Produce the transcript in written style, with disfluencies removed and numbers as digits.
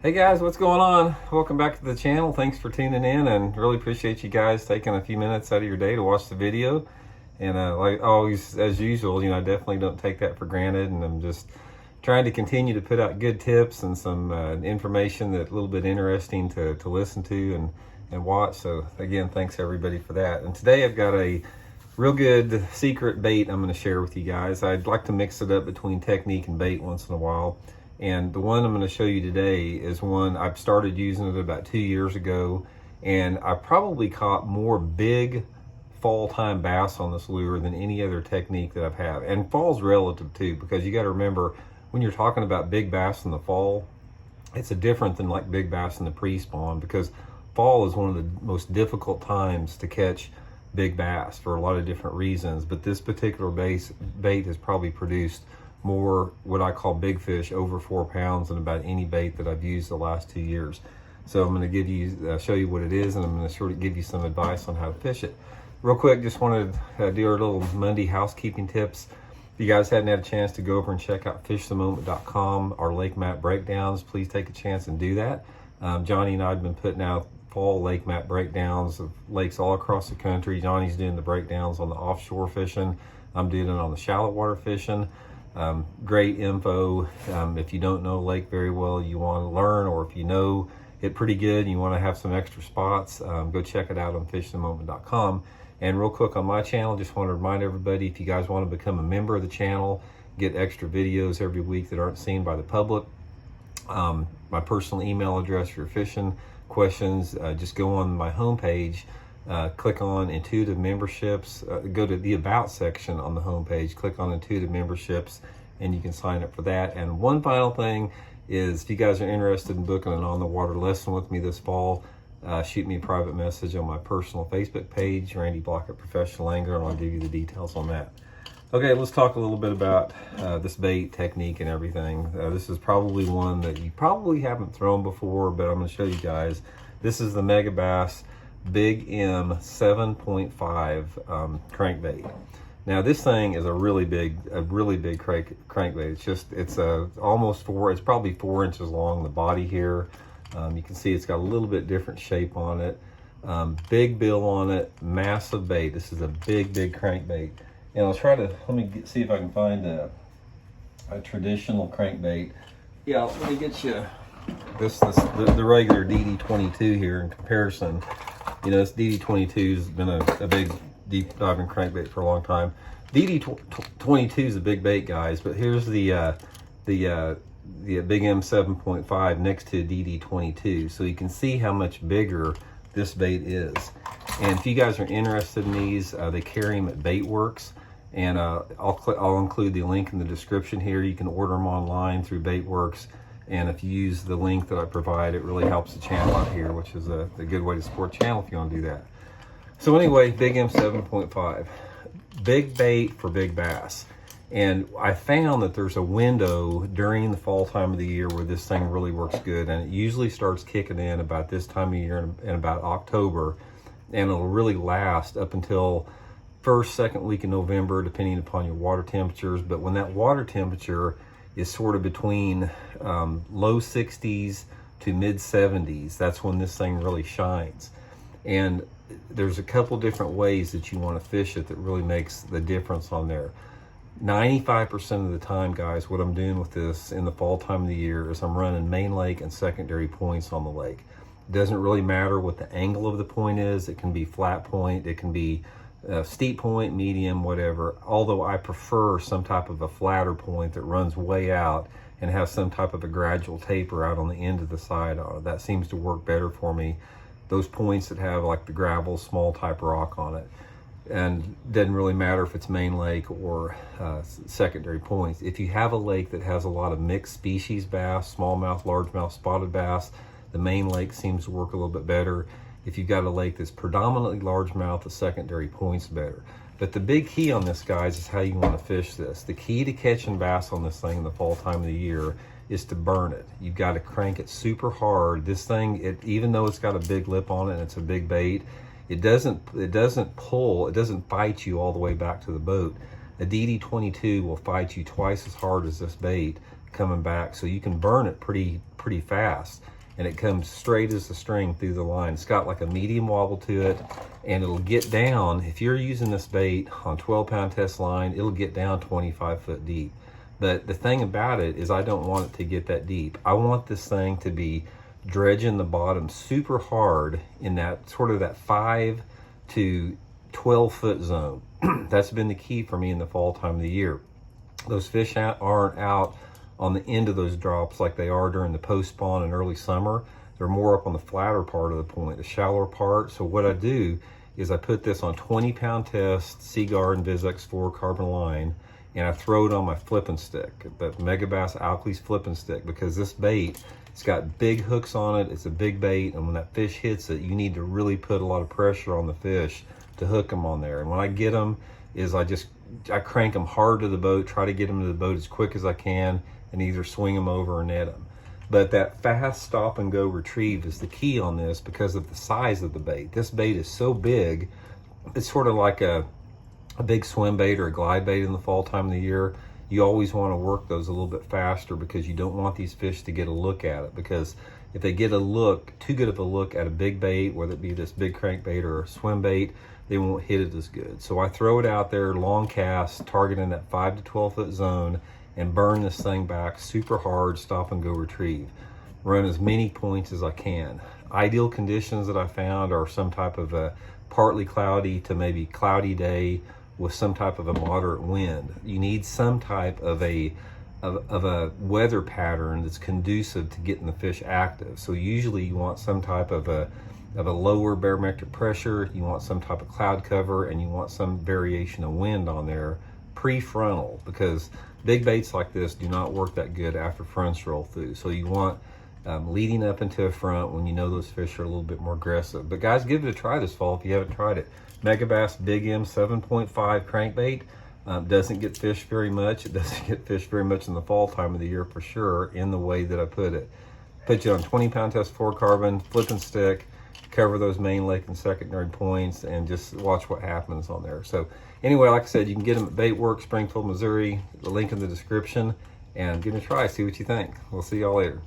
Hey guys, what's going on? Welcome back to the channel. Thanks for tuning in, and really appreciate you guys taking a few minutes out of your day to watch the video. And like always, as usual, I definitely don't take that for granted, and I'm just trying to continue to put out good tips and some information that's a little bit interesting to listen to and watch. So again, thanks everybody for that. And today I've got a real good secret bait I'm going to share with you guys. I'd like to mix it up between technique and bait once in a while. And the one I'm going to show you today is one I've started using it about 2 years ago, and I probably caught more big fall time bass on this lure than any other technique that I've had. And fall's relative too, because you got to remember when you're talking about big bass in the fall, it's different than like big bass in the pre-spawn, because fall is one of the most difficult times to catch big bass for a lot of different reasons. But this particular bait has probably produced more what I call big fish, over 4 pounds, than about any bait that I've used the last 2 years. So I'm going to give you, show you what it is, and I'm going to sort of give you some advice on how to fish it. Real quick, just wanted to do our little Monday housekeeping tips. If you guys hadn't had a chance to go over and check out fishthemoment.com, our lake map breakdowns, please take a chance and do that. Johnny and I have been putting out fall lake map breakdowns of lakes all across the country. Johnny's doing the breakdowns on the offshore fishing. I'm doing it on the shallow water fishing. Great info. If you don't know lake very well, you want to learn, or if you know it pretty good and you want to have some extra spots, go check it out on fishthemoment.com. And real quick on my channel, just want to remind everybody, if you guys want to become a member of the channel, get extra videos every week that aren't seen by the public. My personal email address for your fishing questions, just go on my homepage, click on Intuitive Memberships, go to the About section on the homepage, click on Intuitive Memberships, and you can sign up for that. And one final thing is, if you guys are interested in booking an on-the-water lesson with me this fall, shoot me a private message on my personal Facebook page, Randy Blockett Professional Angler, and I'll give you the details on that. Okay, let's talk a little bit about this bait technique and everything. This is probably one that you probably haven't thrown before, but I'm going to show you guys. This is the Megabass Big M 7.5 crankbait. Now this thing is a really big crankbait. It's almost it's probably 4 inches long, the body here. You can see it's got a little bit different shape on it. Big bill on it, massive bait. This is a big crankbait. And I'll try to, see if I can find a traditional crankbait. Yeah, let me get you the regular DD22 here in comparison. This DD22 has been a big deep diving crankbait for a long time. DD22 is a big bait, guys, but here's the Big M 7.5 next to DD22, so you can see how much bigger this bait is. And if you guys are interested in these, they carry them at Baitworks, and I'll include the link in the description here. You can order them online through Baitworks, and if you use the link that I provide, it really helps the channel out here, which is a good way to support the channel if you want to do that. So anyway, Big M 7.5, big bait for big bass. And I found that there's a window during the fall time of the year where this thing really works good, and it usually starts kicking in about this time of year in about October, and it'll really last up until first, second week in November, depending upon your water temperatures. But when that water temperature is sort of between low 60s to mid 70s, that's when this thing really shines. And there's a couple different ways that you want to fish it that really makes the difference on there. 95% of the time, guys, what I'm doing with this in the fall time of the year is I'm running main lake and secondary points on the lake. It doesn't really matter what the angle of the point is. It can be flat point, it can be steep point, medium, whatever. Although I prefer some type of a flatter point that runs way out and has some type of a gradual taper out on the end of the side. That seems to work better for me. Those points that have like the gravel, small type rock on it. And it doesn't really matter if it's main lake or secondary points. If you have a lake that has a lot of mixed species bass, smallmouth, largemouth, spotted bass, the main lake seems to work a little bit better. If you've got a lake that's predominantly largemouth, the secondary point's better. But the big key on this, guys, is how you want to fish this. The key to catching bass on this thing in the fall time of the year is to burn it. You've got to crank it super hard. This thing, even though it's got a big lip on it and it's a big bait, it doesn't pull, it doesn't bite you all the way back to the boat A DD22 will fight you twice as hard as this bait coming back, so you can burn it pretty fast, and it comes straight as a string through the line. It's got like a medium wobble to it, and it'll get down. If you're using this bait on 12-pound test line, it'll get down 25 foot deep. But the thing about it is I don't want it to get that deep. I want this thing to be dredging the bottom super hard in that sort of that 5 to 12 foot zone. That's been the key for me in the fall time of the year. Those fish aren't out on the end of those drops like they are during the post spawn and early summer. They're more up on the flatter part of the point, the shallower part. So what I do is I put this on 20-pound test Seaguard Invis X4 line, and I throw it on my flipping stick, the Megabass Alkalies flipping stick, because this bait, it's got big hooks on it. It's a big bait, and when that fish hits it, you need to really put a lot of pressure on the fish to hook them on there. And when I get them, is I crank them hard to the boat, try to get them to the boat as quick as I can, and either swing them over or net them. But that fast stop and go retrieve is the key on this because of the size of the bait. This bait is so big, it's sort of like a big swim bait or a glide bait in the fall time of the year. You always want to work those a little bit faster because you don't want these fish to get a look at it, because if they get a look, too good of a look at a big bait, whether it be this big crankbait or a swim bait, they won't hit it as good. So I throw it out there, long cast, targeting that 5 to 12 foot zone, and burn this thing back super hard, stop and go retrieve. Run as many points as I can. Ideal conditions that I found are some type of a partly cloudy to maybe cloudy day with some type of a moderate wind. You need some type of a weather pattern that's conducive to getting the fish active. So usually you want some type of a lower barometric pressure, you want some type of cloud cover, and you want some variation of wind on there pre-frontal, because big baits like this do not work that good after fronts roll through. So you want leading up into a front when you know those fish are a little bit more aggressive. But guys, give it a try this fall if you haven't tried it. Megabass Big M 7.5 crankbait doesn't get fish very much. It doesn't get fish very much in the fall time of the year for sure, in the way that I put it. Put you on 20-pound test fluorocarbon, flipping stick, cover those main lake and secondary points, and just watch what happens on there. So anyway, like I said, you can get them at Baitworks, Springfield, Missouri. The link in the description, and give them a try, see what you think. We'll see y'all later.